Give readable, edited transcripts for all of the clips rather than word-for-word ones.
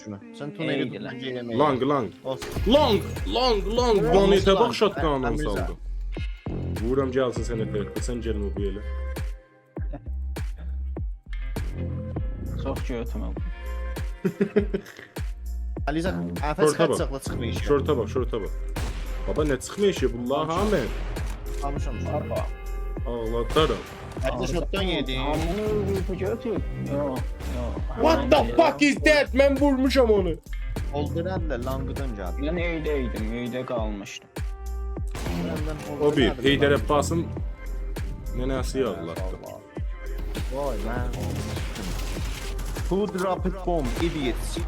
şunu. Sen tuneli İyi, tutma lan. yemeğe. Long. Olsun. Long. Vanete long. bak şatqanla Əmrizə. saldı. Vuram gəlsin sənə tərəfə. Sən gəlmə bu yerə. Çox götürmə. Aliza, əfəs Şorta xət bax. saxla çıxmayış. Şorta bax. Baba nə çıxmıyor ki bunlar hamı? Almışam. Baba. Ağladaram. Aliza şotdan yedin. Hamını bu götür. Yox. What the fuck is that? Mən vurmuşam onu. Olduranla langıdan gəldi. Mən öydə qalmışdım. O bir Heydər Abbasın nənəsi yağlatdı. Vay lan. Who dropped bomb? Idiots.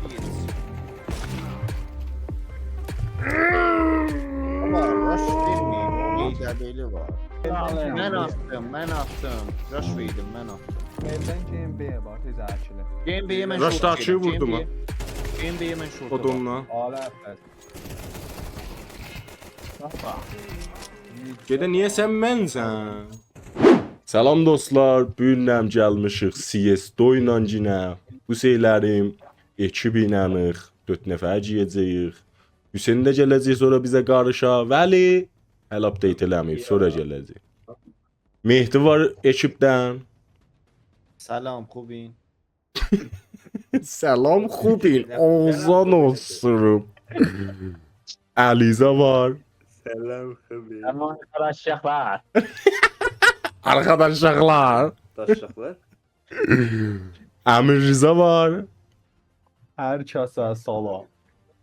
Var, rush demeyeyim. Heydər beyli var. Mən attım. Rush verdim, mən attım. Evden GMB'ye bak tez açılı. GMB'ye mən Rush short tarçıyı yedim. vurdu mu? GMB'ye mən short. Odunla. Ala efes. Baba. Gedə niyə sən mənsən? Salam dostlar, bu günəm gəlmişik CS:GO ilə yenə. Bu şeylərim ekib inanıq, 4 nəfər gələcəyik. Hüseyn də gələcək sonra bizə qarışa. Vəli hələ update eləməyib, sonra gələcək. Mehdi var ekibdən. Salam, Kubin. Salam Xubin, ozan olsun. Əliza var. Selam Xubin. Aman arkadaşlar. Arkadaşlar. Taşlaklar. Əmir Rıza var. Herkese salam.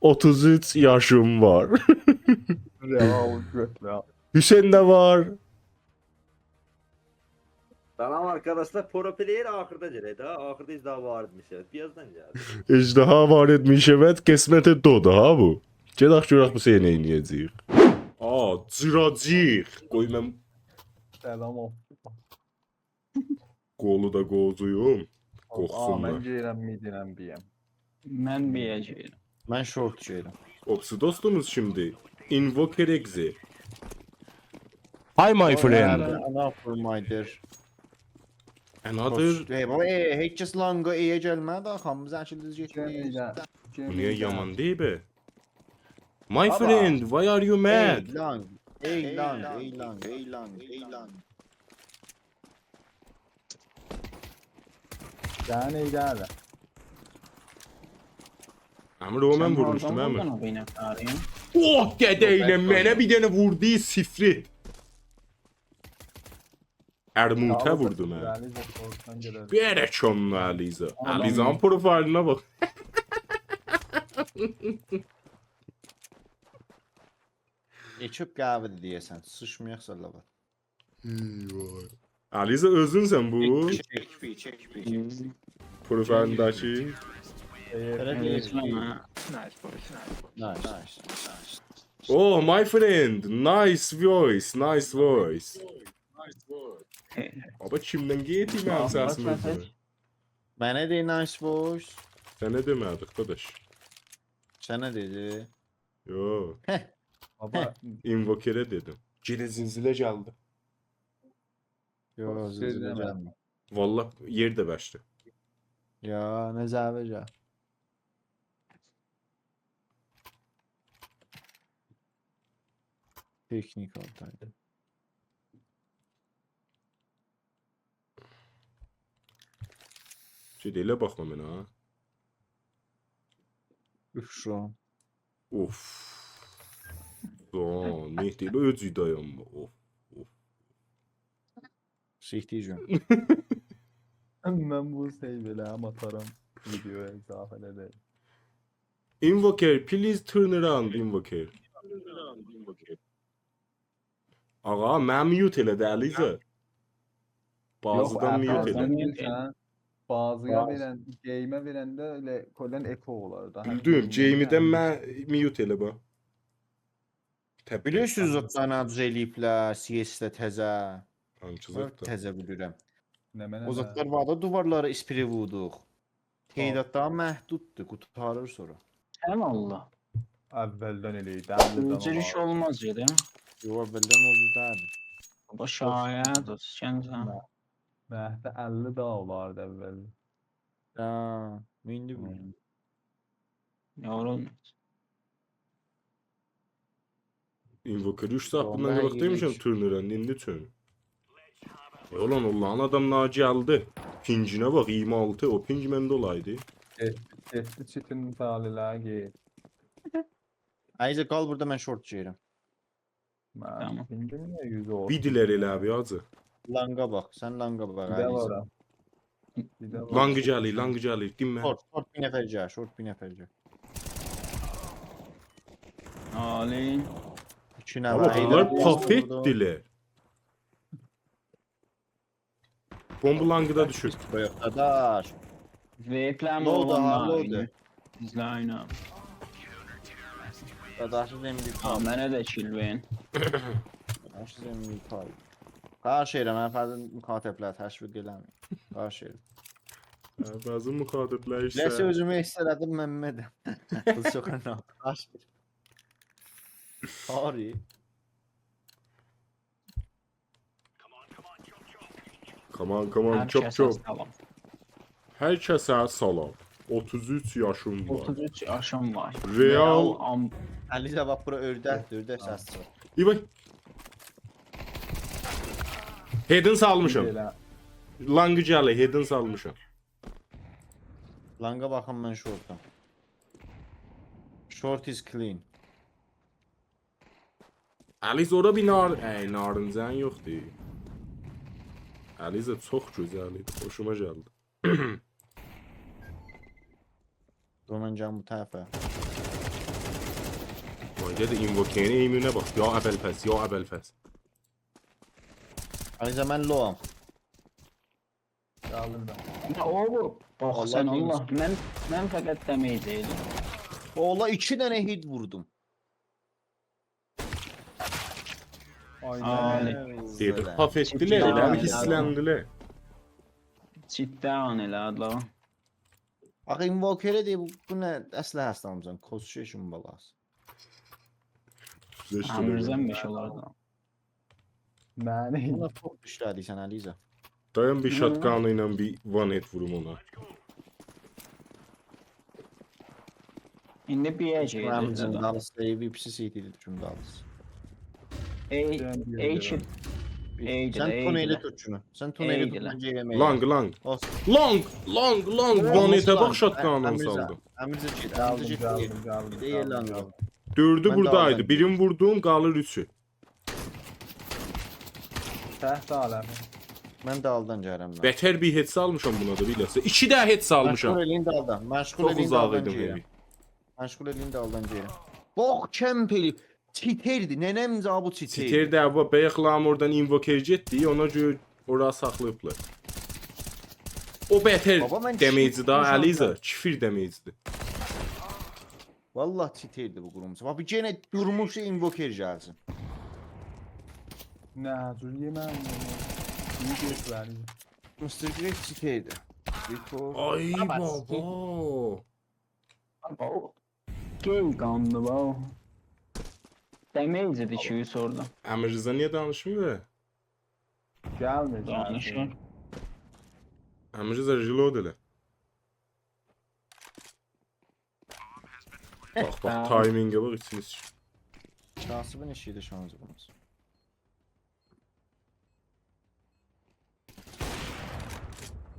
33 yaşım var. Real götle. Hüseyn də var. Selam arkadaşlar. Pro player ahırda geledi ha. Ahırda izdah var etmiş evet. Birazdan geldi. Ejdaha var etmiş evet. Qismeti doda ha bu. Gedək görək bu şey nə edəcəyik. Cıracıq. Qoy mən Selam ol. qolu da qozuyum. Aa, Qoxsunlar. ben girem mi direm biyem. Mən biyəcəyim. Mən short şeydim. Opsi dostumuz şimdi. Invoker Exe. Hi my friend. Ana fırmaydır. Another. Hey baba, heç langa eyə gəlmədi axı. Biz açıldız getdik. Niyə yaman deyil be? My friend, why are you mad? Ey lang. Yani ilerle. Əmr o mən vurmuşdum əmr. Mən bir nəfəriyim. Oh qədəylə mənə bir dənə vurdu sifri. Ərmutə vurdu mən. Realize korktan gelir. Bərək onun Əliza. Əlizanın profilinə bax. Ekib qəvidir deyəsən. Sıçmayaq sallaba. Əliza özünsən bu Çek. profilindəki. Özləmə. Nice. Oh my friend, nice voice. Baba kimdən getdik mənim səsimi? Mənə de nice boys. Sənə demədik qardaş. Sənə dedi. Yo, Baba invokerə dedim. Yenə zilzilə gəldi. Yo, zilzilə gəlmə. Vallah yer də bəşdi. Ya, nə zəvəcə. Teknik altaydı. Şey elə baxma mənə ha. Uşum. Of. Son, Mehdi ilə öz idayam. Of. Sihtiyəcəm. ben bu şey bile atarım. Videoya izafele değil. Invoker, please turn around, Invoker. Ağa, mən mute elədi Əliza. Bazıdan mute elədi. Bazıya veren, game'e veren de öyle kolen eko olar da. Bildim, Jamie'dən mən mute elə bax. Bilirsiniz o tanadız eləyiblər CS-də təzə. Hansı Mən zətdə? təzə bilirəm. Ne mene O zatlar var da duvarlara ispiri vurduq. Teydatdan məhduddur, qutarır sonra. Həm Allah. Evvelden eleydi. Cür iş olmaz ya değil mi? Yo, əvvəldən oldu dədir. Bu şayət gəncəm. Mehdi 50 daha olardı evvel. Ha, indi bu. Yorulmaz. Invoker 3 saat bundan Vallahi qabaqdaymışam iyilik. turnirə, indi üçün. Ulan Allah'ın adamlar gəldi. Pincinə bax 26, o pinc məndə olaydı. Eski çitin taliləri. Ayza qal burada, mən short çeyirim. Tamam. Pindim ya 100 oldu. Bidilər elə abi acı. Langa bax, sən langa bax. Bir de Ayza. var. Bir de var. Langı gəlir, dinmə. Short bir nəfər gəl, short bir nəfər gəl. Ali. 2 Ama nəfər. bunlar paf etdilər. Bomba langıda düşür. Dadaş. Veyplem Low da ha, olanlar. low da. Bizle aynı. Dadaşız MVP. Ha, mənə də kill verin. Dadaşız MVP. Qarşı yerə, mən fərdə mükatəblər təşviq eləmir. Qarşı yerə. Bəzi müqadiblər Ləsə isə. özümü hiss elədim Məmməd. Qız çox anlam. Qarşı yerə. Sorry. Come on, çop çop. Tamam. Hər kəsə salam. 33 yaşım var. 33 yaşım var. Real. Əliza bax bura ördəkdir, ördək səs çıxır. İyi Head'in salmışam. Belə. Langı gəlir, head'in salmışam. Langa baxın mən shortdan. Short is clean. Aliz ora bir narıncən yoxdur. Aliza çox gözəl idi, xoşuma gəldi. Roman can bu tərəfə. Vay də invokeyin eğimine bax. Ya əbəlfəs, ya əbəlfəs. Əliza mən lowam. Aldım ben. Oğlum. Bak Allah sen neymiş? Allah. Ben fakat demeyeceğim. Ola 2 dənə hit vurdum. Aynen. Dedik, paf etdilər, Çiftçi elə daha bir hisləndilər. Cidden elə adla. Bax Invoker'e deyib bu nə əslə həslamcan. Constitution balası. Amirzenmiş olardı. Yani Buna çox düşdədik Əliza. Dayan bir shotgun ilə bir one hit vurum ona. İndi bir yiyeceğiz. Ramzan dalısı, VP'si CT'li düşüm dalısı. H Sen tuneli tut şunu. Sen tuneli Eydi tut lan. bence yemeği. Lang. Olsun. Long. One hit'e bax shotgun'dan saldım. Əmircə çit, aldım, Əmircə çit. aldım. Deyir lan. Dördü Mən də buradaydı. aldım. Birini vurdum, qalır üçü. Təht aləmi. Mən daldan gəlirəm. Bətər bir hit salmışam buna da biləsə. 2 də hit salmışam. Məşğul elin daldan. Məşğul Çox elin uzaq daldan idim gəlirəm. evi. Məşğul elin daldan gəlirəm. Bok kempeli. Çiterdi. Nənəm bu çiterdi. Siter də bu bayaqlam oradan invoker getdi, ona görə ora saxlayıblar. O bətər Baba, mən damage da çit Aliza, vurmuşam. kifir damage'di. Vallahi çiterdi bu qurumsa. Bax bir yenə durmuş invoker gəlsin. Nə cür yeməm. İyi göstərir. Mr. Grey çiterdi. Ay baba. Gel kandı bu. Demeyiz dedi ki sordu. Əmir Rıza niyə danışmır? Gəlmir. Danışır. Əmir Rıza reload elə. Bax, timingə bax içiniz. Şansımın işiydi şansımız.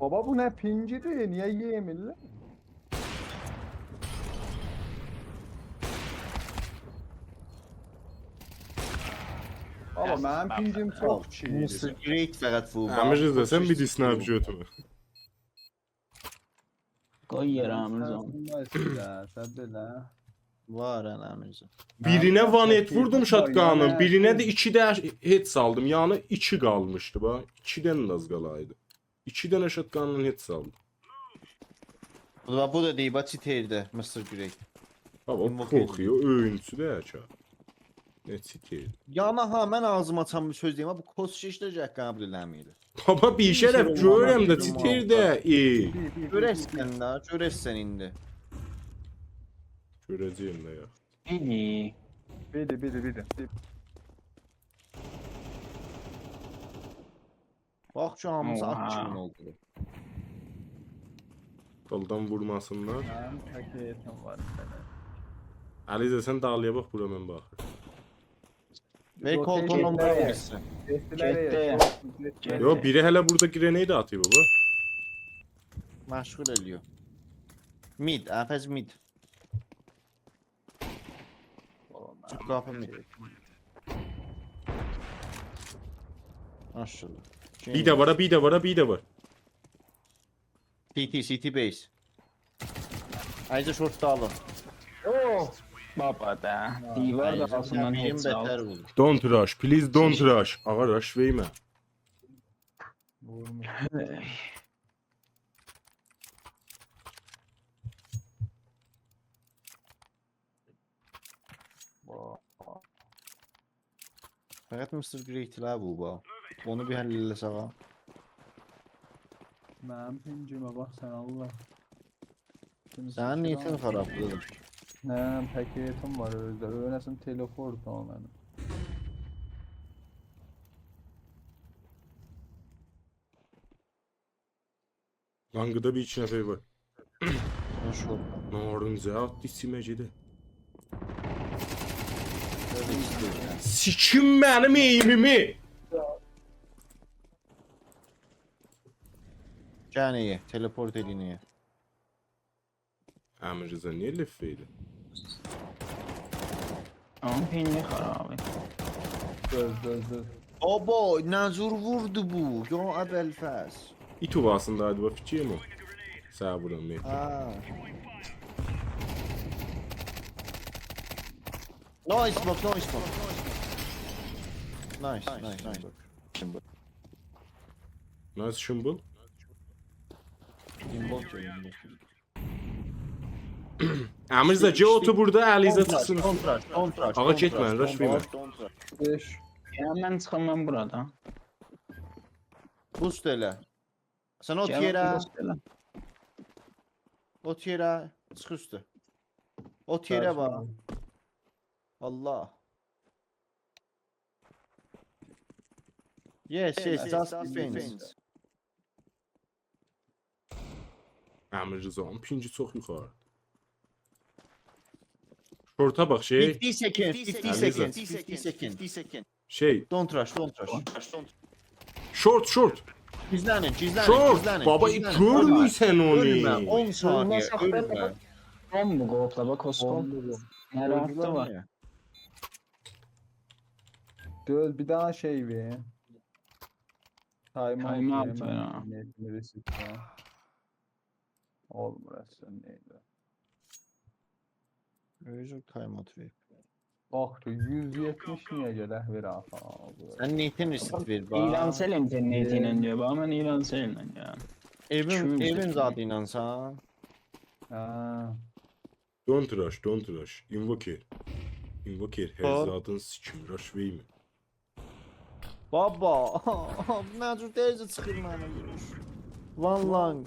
Baba bu nə pincidir? Niyə yemirlər? Baba mənim pincim çox Mr. kiçikdir. Great fəqət bu. Əmir Rıza sən bir snap götür. Koy yer Amircan. Sən belə. Var Əmircə. Birinə one hit vurdum shotgun'ın, birinə də 2 də hit saldım. Yəni 2 qalmışdı bax. 2-dən də az qalaydı. 2 dənə shotgun'ın hit saldım. Bu da deyib çiterdi Mr. Great. Baba Invoker. korkuyor, öyüncü də həçə. Ne sikir. Yana ha mən ağzıma açan bir söz deyim, bu kosçişdə cək qəbul eləmir. Baba bir şərəf görürəm də titir də. Görəsən də, görəsən indi. Görəcəyim də ya. İyi. Bili. Bax şu hamısı Oha. at kimi oldu. Daldan vurmasınlar. Mənim paketim var sənə. Əliza sən dağlıya bax, bura mən baxır. Ve koltuğunun Rotation'da birisi. Getdilər Getdi. ya. Yo, biri hələ burada grenade atıyor baba. Meşgul ediyor. Mid, Efes mid. Çık kapı mid. Maşallah. Bir də var, bir də var, bir də var. CT base. Ayrıca short'ta alın. Baba da. Divar da altından Benim heç beter al. vurdu. Don't rush, please don't rush. Ağa rush vermə. Vurmuş. Fakat Mr. Great'ler bu ba. Onu bir halledersek ha. Mənim pincimə bax sən Allah. Sen niyetin xarablıdır. Mənim paketim var özdə. Öyrənəsin teleport o mənim. Langıda bir iki nəfər var. Ben short'ta. Narınca attı siməcədə. Böyle istiyorum yani. Sikim mənim eğimimi. Caniye, teleport ediniye. Əmir Rıza niyə left verdi? Ama pinli xarabı. Göz. Baba, Nazur vurdu bu. Ya Ebelfes. İt uvasındaydı bu fikir mi? Sağ buram Mehdi. Ha. Nice bak, nice bak. Nice. Nasıl şımbıl? Gimbal çevirdim. Əmir Rıza G-Otu burada Əliza çıxsın. Kontraş. Ağa getmə, rush vermə. 5. Yani ben çıkamam burada. Boost elə. Sen ot Cevap yere, göster. ot yere, çık üstü. Ot yere bak. Allah. Yes, just defense. Əmir Rıza'nın pinci çox yuxarı. Şorta bax şey. 50 seconds. Şey. Don't rush. Short. Gizlenin. Short. Baba görmüysən Ölme. onu. 10 saniye. Ölme. Son bu gopla bak o son. Meraklı var. Göz bir daha şey ver. Time Time out out ver. ya. Neresi ya? Olmur aslında neydi? Özür timeout ver. Bak 170 niye gələ ver axa. Sen niyetin resit ver İlan bak. sel internetiyle diyor. Bak ben İlan selinle ya. Evin zaten inansan. Ha. Don't rush. Invoker. Hər zadın sikim rush vermə. Baba. Məcur teyze çıkır mənə görüş. One long.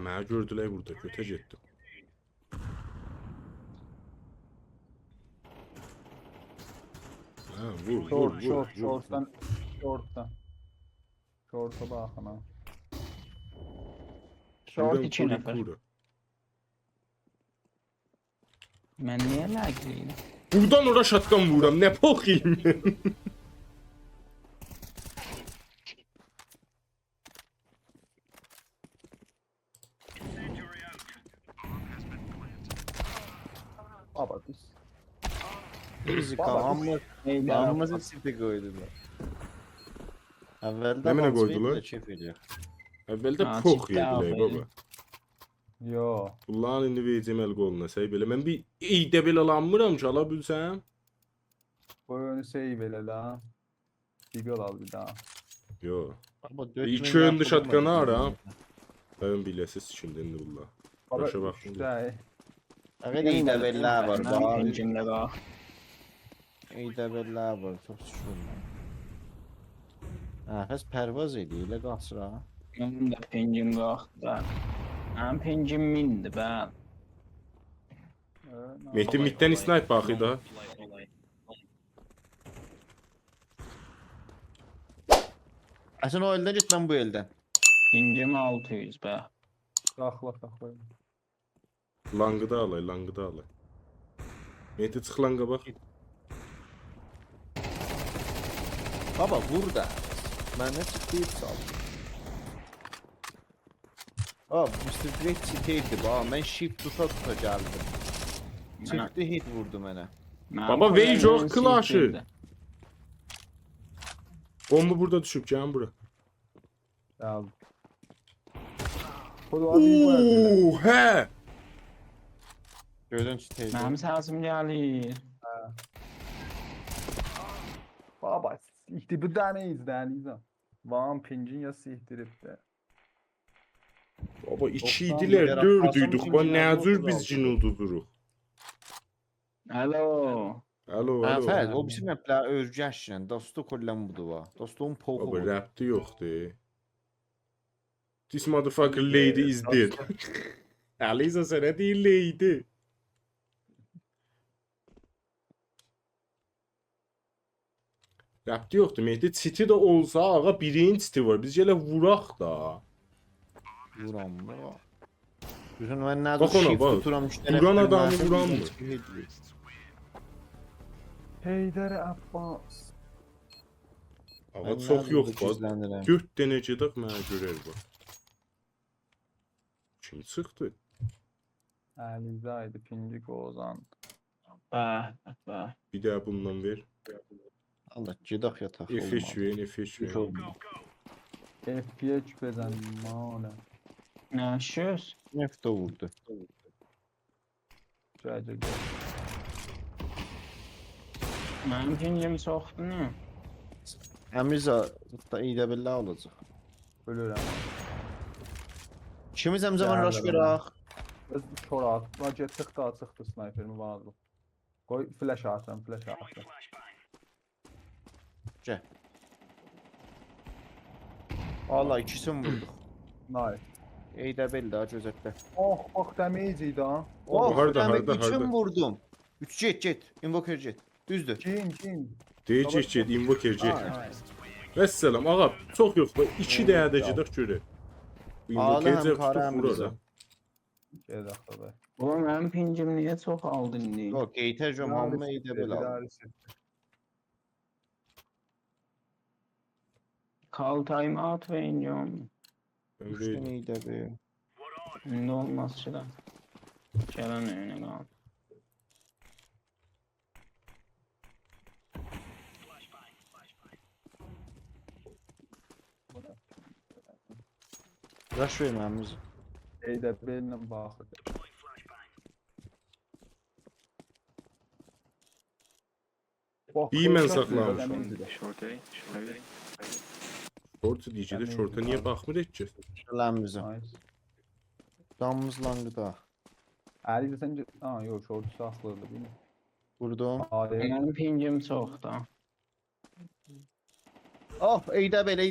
Mənə gördülər burada, kötə getdim. Vur. Short'tan. Short'a baxın ha. Short iki nefer. Ben niye laglıyım? Buradan ora şatkan vuram, ne pokayım. Baba biz. Bizi Baba, kavamlı. Neydi? Kavamızı sifte koydular. Evvelde Nemine Mansfield koydular? de çöp ediyor. Əvvəldə Ha, pok çipdə yedilər abi. baba. Yo. Bunların indi verəcəm əl qoluna, səy belə. Mən bir eydə belə lanmıram ki, ala bilsəm. Bu oyunu save elə la. Deagle al bir daha. Yo. Ama İki yönlü şatkanı aram. Ben biləsiz şimdi indi bunlar. Baba Başa bak. üçdə. Evet iyi de beller var. Ben Var. pencimde bak. İyi de beller var. Çok şükür. Nefes pervaz ediyor. Ile kasra. Benim de pencim kalktı. Ben pencim mindi ben. Mehdi middən snipe baxı da. Sen o elden git ben bu elden. Pincim 600 be. Saxla. Langı da alay. Mehdi çıx langa bax. Baba burada. Ben ne çıkıyıp saldım. Abi Mr. Drake siteydi ba. Ben shift tuta geldim. Çıktı hit vurdu mənə. Baba, Vage yok, Clash'ı. Bomba burada düşüb, gəlin bura. Geldim. Kolu abi bu. Oo, hə. Gözün siteydi. Mənim səsim gəlir. Baba, işte bu deneyiz. Van pincin ya sihtirip de. Baba, 2 90 idilər, milyar 4 atlasam idik. üçün Ba, dünyada nə cür otuz biz altı. cinududuruq? Alo. Alo. Fəz, o bizim məplər özgəşlə. Dostu kolləm budur va. Dostum poku Baba, budur. rapti yoxdur. This motherfucker lady is dead. Aliza sənə deyir lady. Rapti yoxdur, Mehdi. Çiti də olsa, ağa birinin çiti var. Biz gələ vuraq da. Vuram mı? Düşün mən nə Bax ona, shift bax. tuturam müştərək. Vuran adamı bilməsin, vuran mı? bizim hit. Heydər Abbas. Ağa Mən çox nədir yox burada var. gizləndirəm? 4 dənə gedək mənə görər bax. Kim çıxdı? Əlizaydı pinci qozan. Bəh. Bir də bundan ver. Allah gedək yataq. F3 verin, F3 verin. FPH bezən malə. Nə şöz? Neft də vurdu. Cəcə. Mənim pincim çoxdur nə? Əmiz da iyidə billah olacaq. Ölürəm. İkimiz həm zaman Gəldi rush bana. verək. Öz çorak. Bacı çıxdı sniperimi vardı. Qoy flash atıram. Gəl. Allah ikisini vurduq. Nice. Eydə billah gözətdə. Oh, bax damage idi ha. Oh, harda, demək harda, üçün harda? vurdum. 3 get. Invoker get. Düzdür. Cin. Deyəcək, invoker get. Ay. Vəssalam, ağa, çox yox. 2 dənə də gedək görək. Ağlı Invoker həm qarə həm tutub vurur bizə. da. Gedək də. Oğlum mənim pincim niyə çox aldı indi? Yox, geytə jom hamı eydə billah. Call time out verin. Mən 3 verim. dənə eydə bil. İndi olmaz çıra. Gələn önə qal. Rush verməmiz. Eydə bellə baxır. İyi mən saxlamışam. Short'u deyəcək də, short'a niyə baxmır etcək? Şələmizə. Nice. Damımız langıda. Əli sən ha, yox, short saxladı bilmə. Vurdum. Ay, Mənim pincim çoxdur. Oh, eydə bil.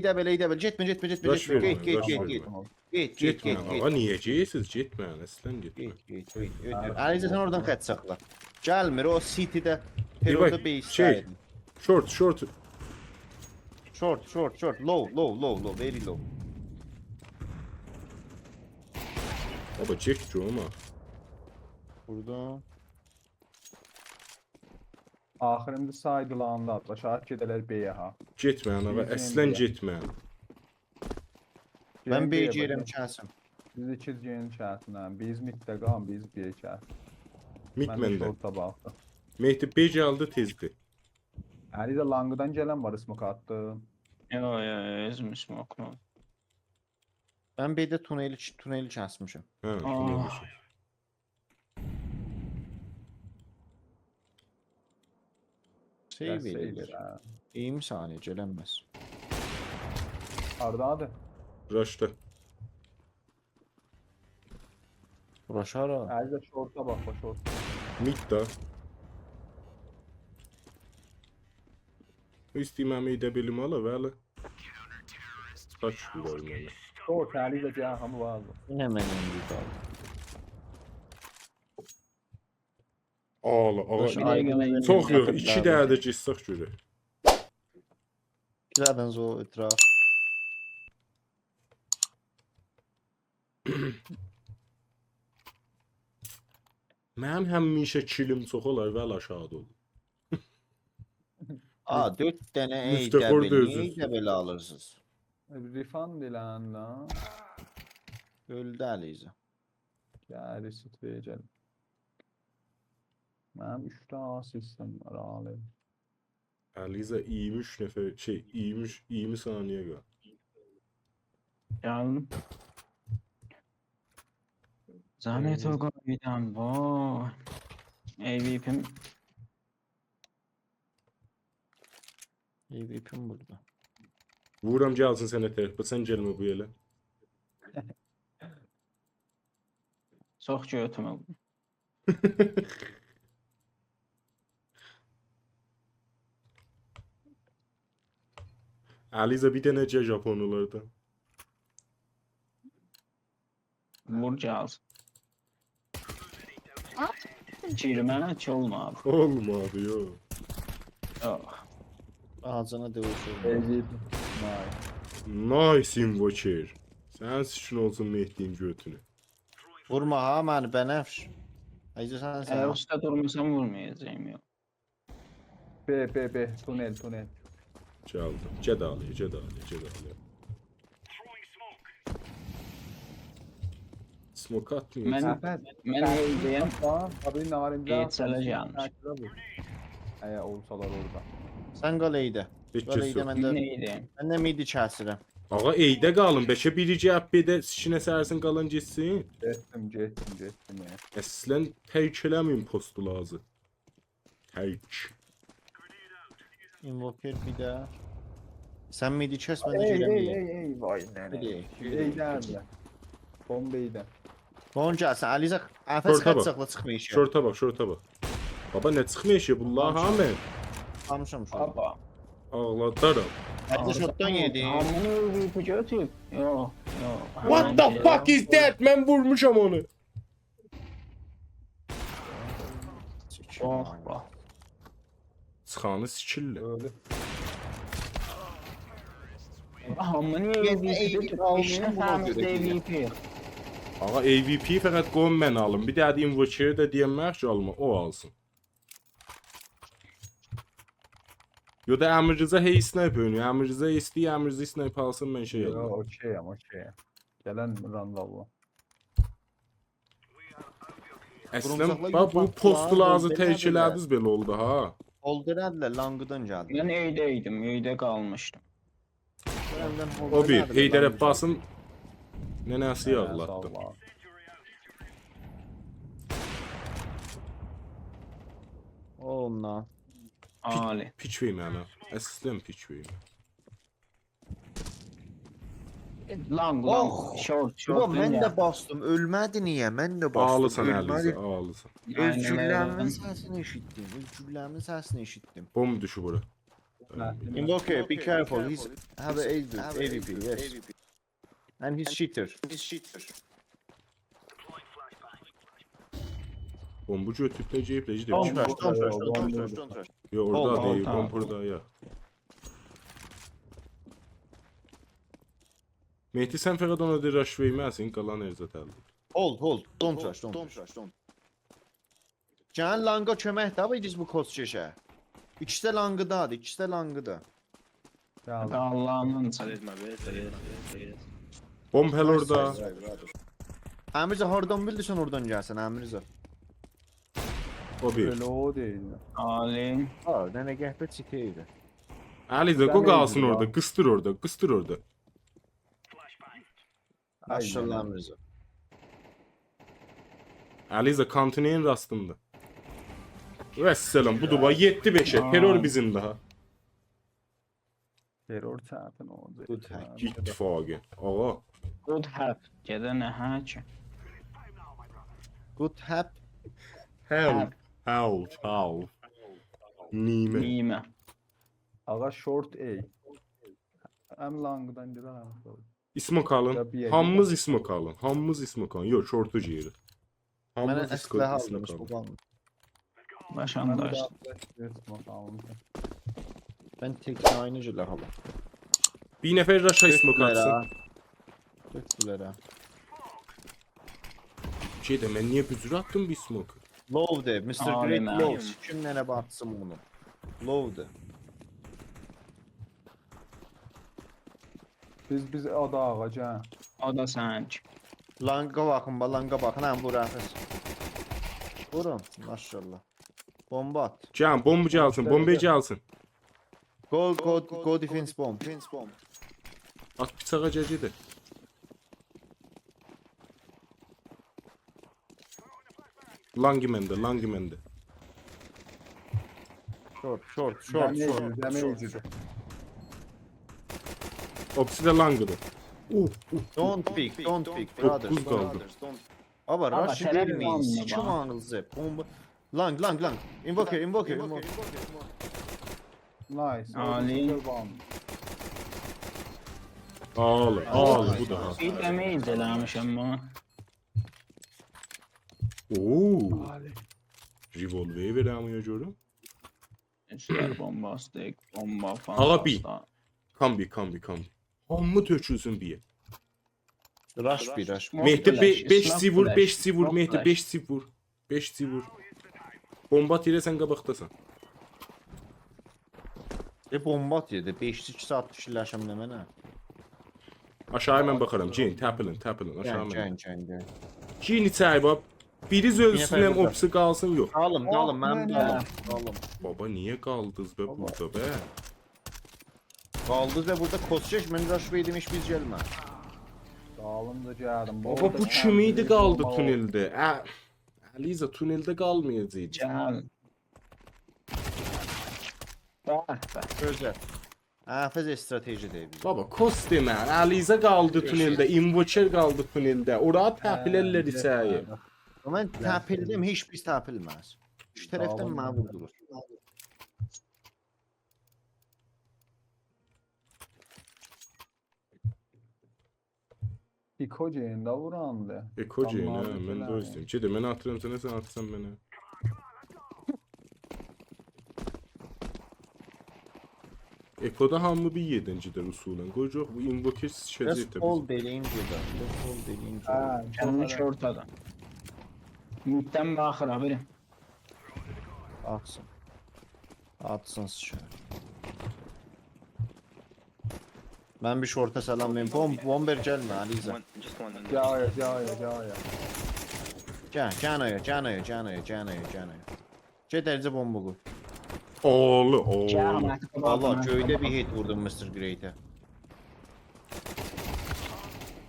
Getmə. Rush vermə, Get. rush vermə. Get. Getmə, ağa, niyə geyəsiz? Getmə, əslən getmə. Get. Əlicə sən oradan xət saxla. Gəlmir o City'də Bir Pero'da bak, base şey. Short. Short. Low. Very low. Baba, çək ama. Vurdum. axırında saydılandı atla. Şahit gedələr B-yə ha. Getmə, ağa, əslən getmə. Mən B-yə yerəm kəsim. Biz 2 gen çətinə. Biz middə qan, biz B çət. Mit Mən də məndə. shorta baxdım. Mehdi B gəldi tezdir. Əli də langıdan gələn var, smoke attı. Yo, özüm smoklu. Mən B-də tuneli kəsmişəm. Hə, Ah. tunelmiş. Save edilir. 20 saniye gələnməz. Hardadır? Rush'da. Uğraşara. Əli də shorta bax, short. Mid da. İstəyirəm edə bilim ala, bəli. Kaç var mənə? Short Əli də gəl hamı vardı. Yine mənim bir qaldı. Ala, Rush ağa. ayrı- Çox yox, 2 dənə də keçsək görək. Girdiniz o etraf. Mənim həmişə kilim çox olar və aşağıda olur. Aa 4 tane Müstəqil Niye dözürsün. Eydəbeli alırsınız? Refund dilən lan. Öldü Aliza. Ya reset vereceğim. Benim 3 tane sistem var alim. Aliza 23 nəfər şey 20 saniyə qal. Geldim. Zahmet o koydan vay. AVP'm EVP'm burada. Vuram gəlsin sənə tərəf. Sən gəlmə bu yerə. çok götüme. Aliza bir dənə cə Japonlulardan. Vur gelsin. Çirmene hiç olma abi. Olmadı yo. Yok. Ağzına dövüşüyorum. Ezip. Nice invoker. Sən sıçın olsun Mehdi'nin götünü. Vurma ha məni Bənəfş. Ayca sen Eğer sen. usta durmasam vurmayacağım yok. B. Tunel. Çaldım. Cədali. Smoke atmıyor. Ben evdeyim. Tamam. Abi narinci. Eğitsele gelmiş. Olsalar orada. Sen qal Eydə. Heç Qal kəs Eydə yox. məndə. Neydi? Məndə midi kəsirəm. Ağa eydə qalın. Bəlkə biri cəhab edə işinə sərsin qalan getsin. Getdim ya. Əslən tərk eləməyin postu lazım. Tərk. Invoker bir də. Sən midi kəs mən də gələm. Ey vay nene. Eyden. Bombeyden. Bon gəlsən Aliza. Əfəs Şorta bax. xətsəqlə çıxmıyor işə. Şorta bax. Baba nə çıxmıyor ki? Bunlar hamı. Almışam şurada. Baba. Ağladaram. Hadi şotdan yedi. Amını evdeyip götür. Yok. What the fuck is that? Mən vurmuşam onu. Oh bak. Çıxanı sikillə. Öyle. Amını Yedi, evdeyip AVP götür. almışım, İşte buna fəhmət görə deyirəm. AVP. Ağa AVP fəqət qom mən alım. Bir də invoker də deyəmək ki alma. O alsın. Yo da Əmrrıza hey sniper oynuyor. Əmrrıza istəyə Əmrrıza sniper alsın mən şey alayım. Okey. Gelen Randall'la. Əslən Qurumsaqla bax bu yuxu postu falan lazım oldu, tərk elədir elədiniz belə oldu ha. Olderədlə langıdan gəldi. Ben evdeydim. Evde kalmıştım. O bir Heydər Abbasın nənəsi yağlatdı. Onunla. Ali. Piç vey mənə. Əslən piç vey. Lang. Short. Ulan mən də bastım. Ölmədi niyə? Mən də bastım. Ağlısan Ölmədi. Əliza, ağlısan. Öz gülləmin səsini eşitdim. Öz gülləmin səsini eşitdim. Bomb düşü bura. Invoker, be careful. He's have a AVP, yes. And he's cheater. Bombu götürüb də ceyib leci Don't demiş. rush. Yo orada Hold, deyil, hold, bomb burada ya. Mehdi sən fəqət ona de rush verməsin, qalan erzət əldir. Hold. Don't rush. Can langa kömək də biz bu kod şişə. İkisi də langıda. Allah'ın Bomb hələ orada. Əmirza hardan bildirsən oradan gəlsən Əmirza? O bir. Öyle o değil. Ali. Ha, nənə qəhbət çitəydi. Əliza Sən qoy qalsın neydi orada, bu? qısdır orada. Maşallah Əmirza. Əliza kontineyin rastında. Vəssalam, bu duba 7-5'e. Terör bizim daha. Terör çarpın oldu. Good hack. İttifakı. Ağa. Good help. Gede ne haçı. Good hap. Help. Nime. Nime. Ağa short A. Hem langdan gira. İsmi kalın. Tabii, Hamımız ismi kalın. Yok, şortu ciyeri. Mənə Hamımız əslə ismi almış bu kalın. qalmış. Başandaş. Ben tek aynı cülə hala. Bir nefer raşa ismi kalsın. Döktülər ha. Şeydə mən niyə büzür attım bir smoke? Low'de. Mr. Abi, Great ben- Low. Kimlere baksın bunu. Low'de. Biz ada ağac ha. O da sanki. Langa bakın, langa bakın. Ha vur Hafiz. Vurun. Maşallah. Bomba at. Can bombucu alsın, bombacı alsın. Go defense bomb. At bıçağa cəcidir. Langi məndə. Short. Damage'dir. Opsi də langıdır. Don't pick, brothers. Dokuz kaldı. Don't. Aba Aba, rush terör vermeyin. var mı Sikim bana? ağınızı. Bomba. Lang. Invoker. Nice. Ali. Ağlı, bu da. Bir damage eləmiş amma. Oo. Revolver verəmiyor görüm. Üstlər bombastik, bomba falan. Ağa bir. Kambi. Hamı tökülsün bir. Rush bir. Mehdi flash, 5 smoke sivur, flash, 5 sivur, smoke Mehdi flash. 5 sivur. 5 sivur. Bomba atirəsən qabaqdasan. Bomba at yedi. 5-2 saat düşürləşəm nə mənə. Aşağı mən baxaram. Jane, tapılın, aşağı mən. Gən. Jane içəri bax. Biri ölsün Yine hem burada. opsi qalsın yox. Dalım, mən Aman dalım. Baba niyə qaldınız be burada be? Qaldı və burada Kosçeş mən rush verdim heç biz gəlmə. Dağılımda gəldim. Baba bu kim idi qaldı tuneldə? Liza tuneldə qalmayacaq. Gəl. Bax. Gözəl. Hafız strateji deyil. Baba kos demə. Liza qaldı tuneldə, Invoker qaldı tuneldə. Ora təpilərlər içəri. Mən təpildim, heç biz təpilməz. Şu tərəfdən mənə vurdular. Pikoce'yində vurandı. Jane, Tamam, mən güzel də abi. istəyirəm. Gedə mən atıram sənə, sən atsan mənə. Ekoda hamı bir yedincidir usulən. Qoyacaq bu Invoker Biraz şəcəyətə. sol deliyim gedə. Sol deliyim gedə. Ha, Gəlmiş ortada. Middən baxır abi. Atsın. Atsın şöyle. Ben bir şorta selam vereyim. Bomber gelme Aliza. Caya. Canoya. Cederce bomba koy. Oğlu. Valla köyde bir hit vurdum Mr. Great'e.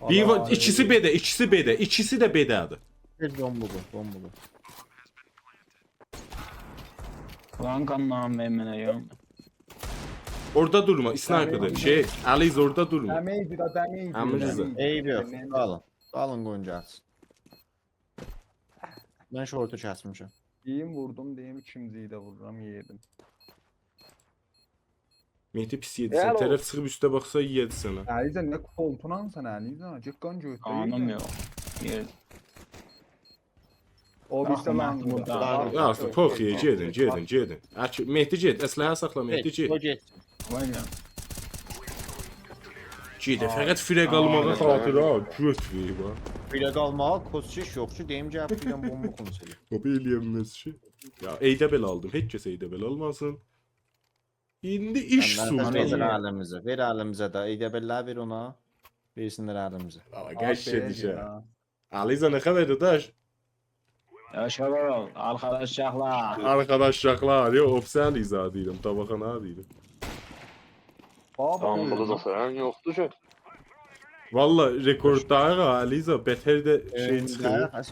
Bir ikisi B'de, ikisi de B'dedir. Bir bomba koy. Lan kanlam mənə yox. Orada durma, sniper'da. Aliz orada durma. Damage. Amacıza. Eybi yok. Dalın qoyuncaksın. Ben şortu kəsmişim. Deyim vurdum, deyim ikinciyi də vururam, yedim. Mehdi pis yedi. Sen tərəf çıxıb üstə baxsa yedi sənə. Əliza, nə koltunansan Əliza? Cıqqan götür. Qanım yox. Yer. O bizdə lan Baxma, burada. Ya, pox ye, gedin. Mehdi get, əsləhə saxla, Mehdi get. Get. Valla. Gedə, fəqət firə qalmağa xatır ha, göt ver bax. Belə qalmağa kosçiş yoxçu. Deyim cəhab bilən bomba konuseli. Baba eləyəməz şey. Ya, Eydəbəl aldım, heç kəs Eydəbəl almasın. İndi iş sultanı. Ver əlimizə də. Eydəbəllər ver ona. Versinlər əlimizə. Baba, qəşşə dişə. Aliza nə xəbərdir daş? Yaşar arkadaşlar. Arkadaşlar, yox, opsi Aliza deyirəm, tabaqana deyirəm. Tamam, Burada falan yoktu şey. Valla rekorddağı Aliza bətər də şey çıxır.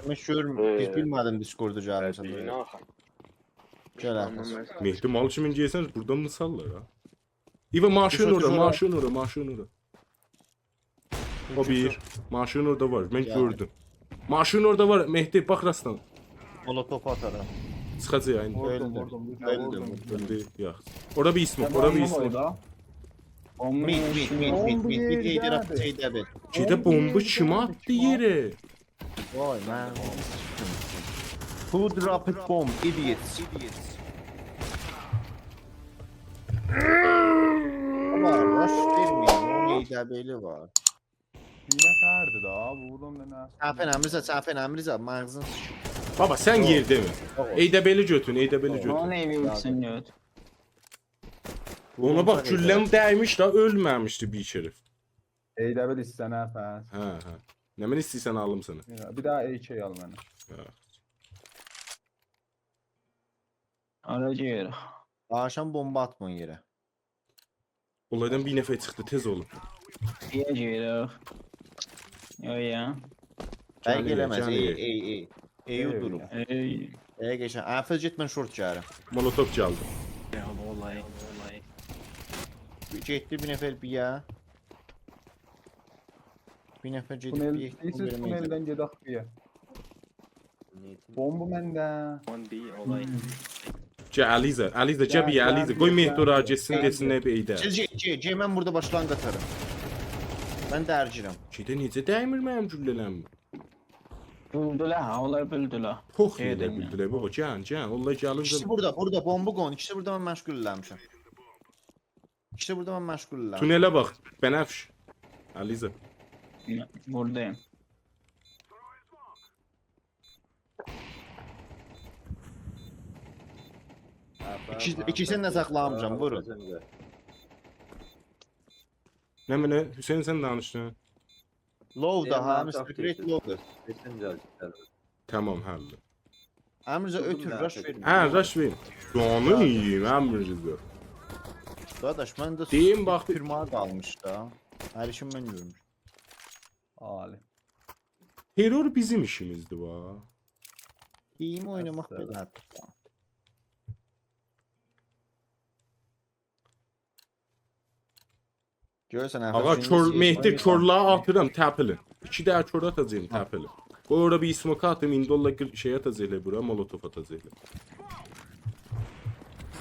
Mən biz bilmədim Discord-u gəlmişəm. Gəl Əfəs. Mehdi mal kimin geysən buradan misallar ha. İva maşın orada. O bir. Maşın orada var. Ben gördüm. Maşın orada var. Mehdi bak rastlan. Molotov atarım. Çıxacaq indi. Vurdum. Öldü. Yax. Orada bir ismi. Orada bir ismi. Mid. Eydəbəl. Gedə bomba kim attı yerə? Vay mən. Who dropped bomb? Idiots. Var, rush vermeyin. Onun Eydəbəli var. Bir nəfərdir da, vurdum da nə? Səfən Əmrizə, mağazın sıçır. Baba sen yerde mi? Eydebeli götün, eydebeli Ne götün. eviyorsun göt? Ona bak güllem değmiş da ölmemişti bir şerif. Eydə bil istənə fəs. Ha ha. Ne men istəyirsən alım sana. Bir daha AK al mənə. Ha. Aracı yer. Akşam bomba atmayın yerə. Olaydan bir nefer çıktı tez olun. Diyeceğiz. Yo ya. Bəy gələməz, Canı yer. ey udurum. Ey. Geçən, əfəz get mən short gəlirəm. Molotov çaldı. Ya vallahi. Getdi bir nəfər bir ya. Bir nəfər gedib Tunel, bir siz tuneldən gedək bir. Bomba məndə. Aliza, Aliza cebi Gel, Aliza. gel, Koy gel, Mehdur gel, acetsin gel, desin hep eydə. Siz mən burada başlanq atarım. Mən dərcirəm. Şeydə necə dəymir mənim güllələm? Büldüler ha, onlar büldüler. Pox Yedim yedə ya. bildilər baba, can. Allah İkisi gəlin. burada bomba qon. İkisi burada mən məşğul eləmişəm. İkisi burada mən məşğul eləmişəm. Tunele bak, Benefş. Aliza. Buradayım. İkisini də saxlamışam, vurun. Ne mene? Hüseyin sen danıştın. Low da ha, Mr. Mr. Great Low'dur. Tamam halde. Əmrizə Buldum ötür, da, rush ötür. verin. Ha, rush verin. Doğanı yiyeyim Emre'de. Dadaş, mən də Deyim bax, firma da almış da. Hər işim mən görmüş. Ali. terör bizim işimizdi va. İyiyim oynamaq Əsəb. belədir. Görürsən, Ağa kör Mehdi körlığa atıram təpilin. 2 daha kör atacağım təpilin. Qoy ora bir smoke atım, indolla şey atacaqlar bura, molotov atacaqlar.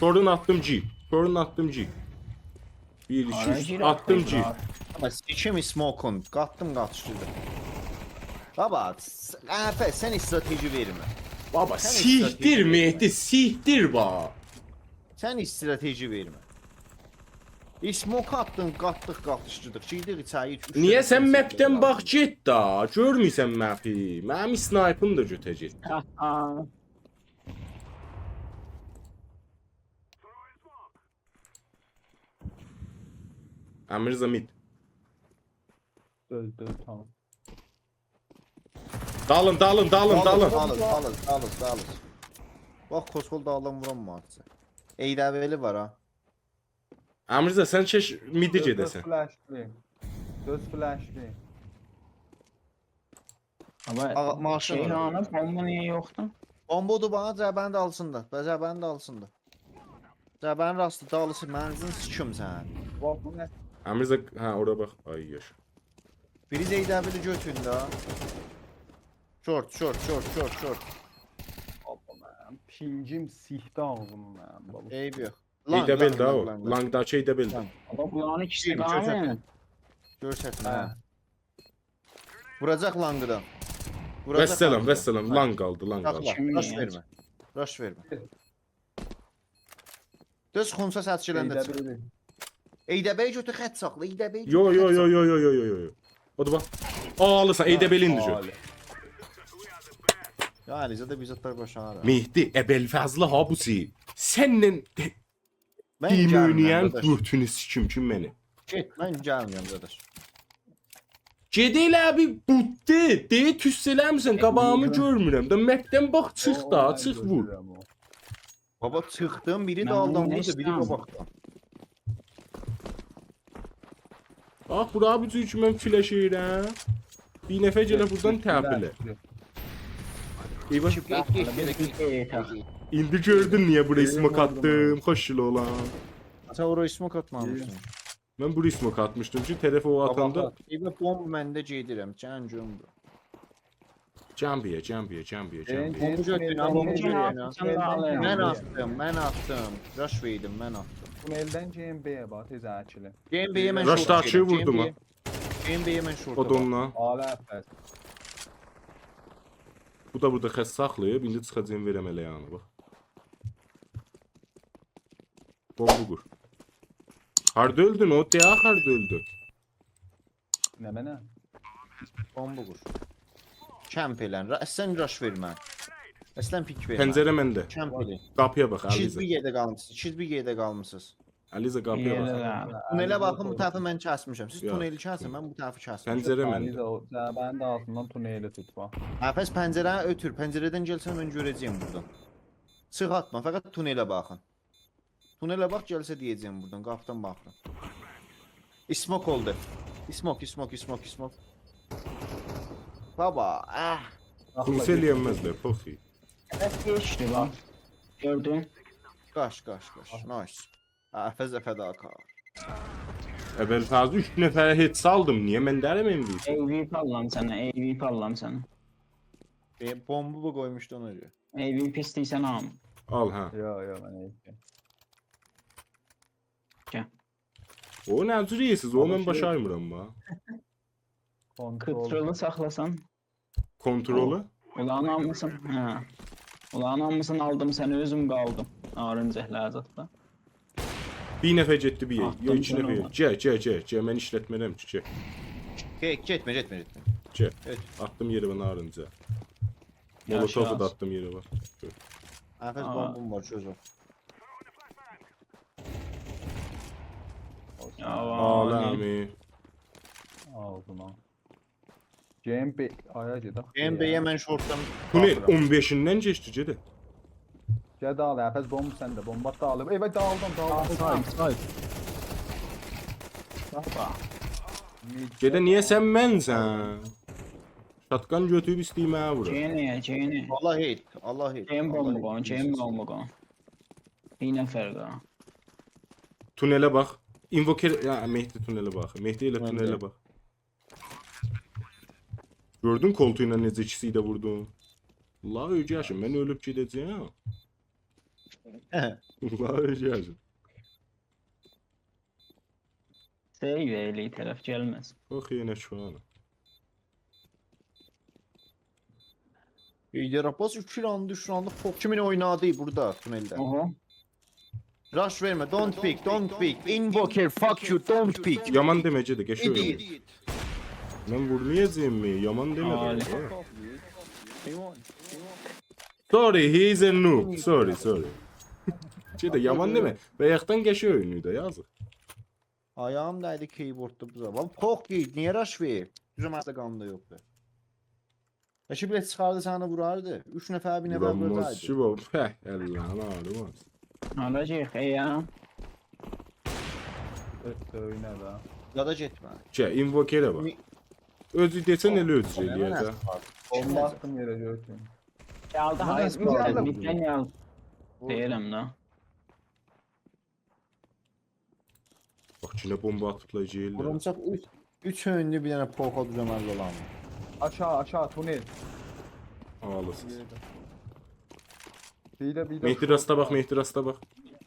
Körün attım G. Körün attım G. 1 2 3 attım G. Ama seçim smoke'un, qatdım qatışdırdım. Baba, Əfə, sən strateji vermə. Baba Sən sihtir strateji Mehdi, sihtir ba. Sən strateji vermə. Smoke attın, qatdıq, qatışdırdıq. Şeydik içəyi 3. Niyə sən mapdən bax get da? Görmüsən mapi? Mənim snipe'ım da götəcək. Ha. Əmir Zamid. Döz, tamam. Dalın. Dalız. Bax, Koskol dağdan vuran mı atsa? Eydəveli var ha. Əmrizə sən keş midi Döz gedəsən. flashlayım. Döz flashlayım. Ama Maaşın şey var. anı bomba niye yoktu? Bombodu bana cəbəni də alsın da. Cəbəni də alsın da. Cəbənin rastı dağılsın, mənzin sikim sən. Bax bu nə? Əmrizə hə ora bax. Ay yaş. Biri Eydəveli götürün da. Short. Baba mən. Pingim sihdə ağzım mən. Baba. Eyb yox. Eydəbel da o. Langdakı Eydəbel. Lang. Ama bunların ikisi Değil mi? daha Çözüm. mı? Görsətmə. Hə. Vuracaq langıdan. Vəssalam. Lang qaldı, lang qaldı. Saxla, Kimi rush yəni? vermə. Rush vermə. Düz xunsa səs gələndə çıx. Eydə Eydəbəy götür xət saxla, Eydəbəy götür. Yo. O da bax. Alırsan Eydəbelin düşür. Ali. Ya Alizə də biz atlar başarır. Mehdi Əbəlfəzli Habusi. Sənlə Mən tim gəlmirəm, oynayan dadaş. götünü sikim kim məni. Get, mən gəlmirəm dadaş. Gedəl abi budde. Deyə tüss eləmirsən, qabağımı görmürəm. Da mapdən bax çıx da, O, çıx mən vur. gözləyirəm o. Baba çıxdım, biri Mən daldan bunu vurdu, biri istəmirəm. qabaqdan. Bax bura bu cür ki mən flash edirəm. Bir nəfər gələ buradan təpilə. Eyvah. İndi gördün niyə buraya smoke attım. Xoş il olan. Sən oraya smoke atmamışsın. Mən buraya smoke atmışdım ki, tərəfə o atanda Eyvə bomb məndə gedirəm, can gömür. Cambiyə. Bombu götürün, bombu Bombu götürün. Mən götürün. attım. Rush verdim, mən attım. Tuneldən GMB-yə bax, tez açılın. GMB-yə mən Rush short darçıyı gedirəm, vurdum ha. GMB-yə mən short. O donla. Ali əfəs. Bu da burada xəs saxlayıb, indi çıxacağım verəm elə yanı bax. Bombu qur. Harda öldün o? Deyə harda öldü? Nə mənə? Bomba qur. Kemp elən. Sən rush vermə. Əslən pik vermə. Pəncərə məndə. Kemp elən. Qapıya bax İkiz Aliza. bir yerdə qalmısınız. İkiz bir yerdə qalmısınız. Aliza qapıya bax. Yerler. Tunelə baxın, bu tərəfi mən kəsmişəm. Siz Yox. tuneli kəsin, mən bu tərəfi kəsmişəm. Pəncərə məndə. Aliza o Cəbənin də altından tuneli tutma. Həfəz pəncərəni ötür. Pəncərədən gəlsən mən görəcəyəm buradan. Çıx atma, fəqət tunelə baxın. Tunelə bax, gəlsə deyəcəyəm buradan. Qapıdan baxıram. İsmok oldu. İsmok. Baba, Kumse eləyənməzlər, poxi. Geçti bak. Gördün. qaş. Nice. Həfəz fədakar. Əvvəl fazla 3 nəfərə heç saldım. Niyə mən dərəm MVP? AVP allam sana. AVP allam sana. Bomba bu qoymuşdu ona görə. AVP istəyirsən al. Al hə. Yo mən iyi. O nə cür yesiz? O mən başarmıram ha. Kontrol. Kıtrılı saxlasan. Kontrolu. Ulan almışsın. Ha. Ulan almışsın aldım seni özüm qaldım. Narıncı ləzzətlə. Bir nəfər getdi bir yer. Atdım Yo 2 sən nəfər. ona. Gəl, mən işlətmərəm ki. Getmə. Gəl. Evet. Attım yeri bana narınca. Yaşa. Molotovu da attım yeri var. Həfəz Aa. bombam var, çöz o. Ya Aləmi. Ağzına. CMP aya gedək. MB'yə mən şortdan Tunel baxıram. 15-dən keçdi gedə. Gəl dağıl, Həfəz bomb səndə. Bomba dağılıb. Evet dağıldım. Side. Gedə niyə sən mənsən? Şatqan götürüb istəyməyə vura. Çeyni. Allah hit. Çeyin bomba qoyun. Çeyin bomba qoyun. Bir nəfər qoyun. Tunelə bax. Invoker, ya Mehdi tunelə bax. Mehdi ilə Mən tunelə də. bax. Gördün koltuğu ilə necə ikisi də vurdun? Allah öcəşim, mən ölüb gedəcəyəm. Allah öcəşim. Seyvəli tərəf gəlməz. Bax yenə şu an. Heydər Abbas 3 round, 3 round pok kimin oynadı burada tuneldə. Oho. Rush vermə, don't pick. Invoker, fuck you, don't pick. Yaman deməcə də qəşəng oyun. Idiot. Mən vurmayacağım mı? Yaman Ali. demədim. Sorry, he is a noob. Sorry. Şeydə yaman demə. Bayaqdan qəşəng oyunuydu, yazıq. Ayağım dəydi keyboardda bu zaman. Pok yiyid, niyə rush ver? Düzəməsə qanında yoxdur. Əşi bilet çıxardı səni vurardı. 3 nəfər bir nəfər Vuramaz vurardı. ki bu. Heh, Allah'ın ağrımaz. Alacaq ya. Öynə də. Yada getmə. Invokerə bax. Özü desən elə özü eləyəcək. Bomba attım yerə gördüm. Gəldi Nə hayır. dəst var? Bitən yal. Deyirəm də. Bax kinə bomba atıblar deyirlər. Vurumsaq 3 önlü bir dənə poka düzəməli olan. Aşağı tunel. Ağlasız. Bir də Mehdi rasta bax, Mehdi rasta bax.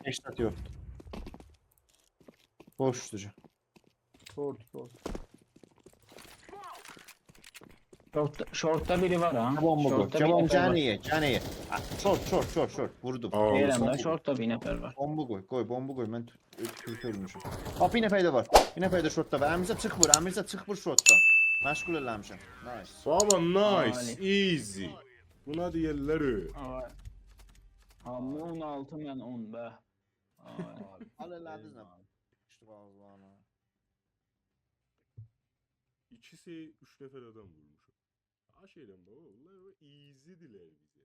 Eştat yoxdur. Boşdur. Short. Şortda biri var ha. Bomba qoy. Şortda bir Cavam nəfər var. caniyə. Short. Vurdum. Deyirəm də Ağlasız. şortda bir nəfər var. Bomba qoy. Bomba qoy. Mən Türk ölmüşüm. Bax bir nəfər də var. Bir nəfər də shortda var. Əmizə çıx vur shortdan. Məşğul eləmişəm. Nice. Baba nice, Ali. easy. Buna deyirlər. Ay. Hamın 6 mən 10 bə. Ay. Al elədiniz nə? İşte bazılarına. İkisi 3 nəfər adam vurmuş. Aşeyrəm baba, bunlar easy dilər bizə.